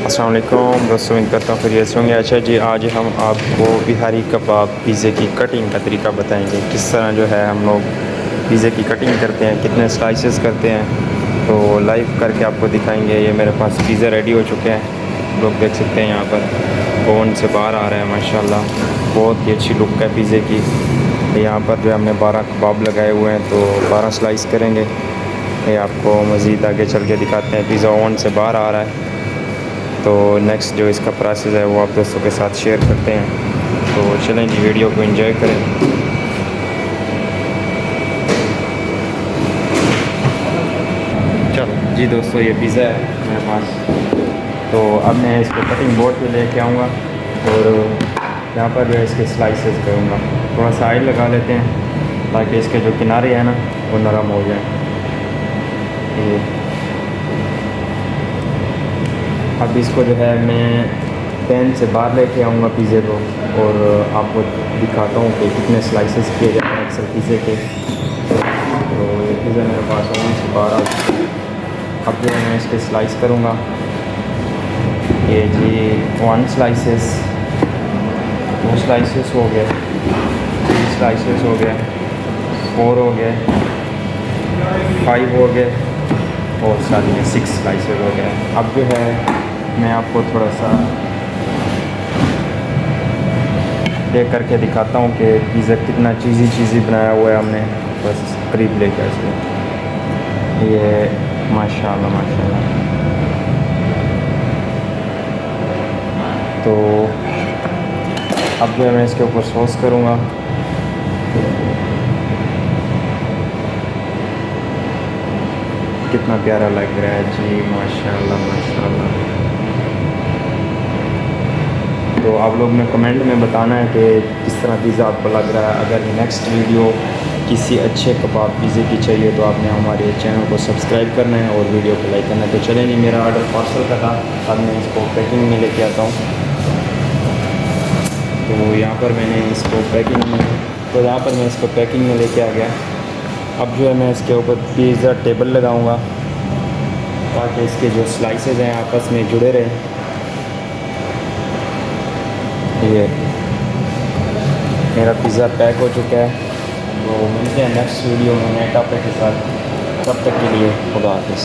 अस्सलाम वालेकुम दोस्तों, उम्मीद करता हूँ खैरियत से होंगे। अच्छा जी, आज हम आपको बिहारी कबाब पिज़्ज़े की कटिंग का तरीका बताएंगे। किस तरह जो है हम लोग पिज़्ज़े की कटिंग करते हैं, कितने स्लाइसेस करते हैं, तो लाइव करके आपको दिखाएंगे। ये मेरे पास पिज़्ज़ा रेडी हो चुके हैं, लोग देख सकते हैं। यहाँ पर ओवन से बाहर आ रहा है माशाल्लाह, बहुत ही अच्छी लुक है पिज़्ज़े की। यहाँ पर जो हमने 12 कबाब लगाए हुए हैं, तो 12 स्लाइस करेंगे। ये आपको मज़ीद आगे चल के दिखाते हैं। पिज़्ज़ा ओवन से बाहर आ रहा है, तो नेक्स्ट जो इसका प्रोसेस है वो आप दोस्तों के साथ शेयर करते हैं। तो चलें जी, वीडियो को एंजॉय करें। चलो जी दोस्तों, ये पिज़्ज़ा है मेरे पास। तो अब मैं इसको कटिंग बोर्ड पे लेके आऊँगा और यहाँ पर जो है इसके स्लाइसेस करूँगा। थोड़ा सा ऑयल लगा लेते हैं ताकि इसके जो किनारे हैं ना वो नरम हो जाए। ये अब इसको जो है मैं पैन से बाहर लेके आऊँगा पिज़्ज़े को, और आपको दिखाता हूँ कि कितने स्लाइसेस किए जाते हैं अक्सर पिज़्ज़े के। तो ये पिज़्ज़ा मेरे पास ओवन से बाहर आ चुका है। अब जो है मैं इसके स्लाइस करूँगा। ये जी 1 स्लाइसेस, 2 स्लाइसेस हो गए, 3 स्लाइसेस हो गए, 4 हो गए, 5 हो गए और साथ में 6 स्लाइसेस हो गए। अब जो है मैं आपको थोड़ा सा देख करके दिखाता हूँ कि पिज़्ज़ा कितना चीज़ी बनाया हुआ है हमने। बस करीब लेकर इसको, ये माशाल्लाह माशाल्लाह। तो अब जो है मैं इसके ऊपर सॉस करूँगा। कितना प्यारा लग रहा है जी, माशाल्लाह माशाल्लाह। तो आप लोग ने कमेंट में बताना है कि किस तरह पिज़्ज़ा आपको लग रहा है। अगर नेक्स्ट वीडियो किसी अच्छे कबाब पिज़्ज़े की चाहिए तो आपने हमारे चैनल को सब्सक्राइब करना है और वीडियो को लाइक करना है। तो चलें जी, मेरा ऑर्डर पार्सल का था, अब मैं इसको पैकिंग में लेके आता हूँ। तो यहाँ पर मैंने इसको पैकिंग में लेके आ गया। अब जो है मैं इसके ऊपर पिज़्ज़ा टेबल लगाऊँगा ताकि इसके जो स्लाइसेस हैं आपस में जुड़े रहें। ये मेरा पिज़्ज़ा पैक हो चुका है। तो मिलते हैं नेक्स्ट वीडियो में नए टॉपिक के साथ। तब तक के लिए खुदा हाफ़िज़।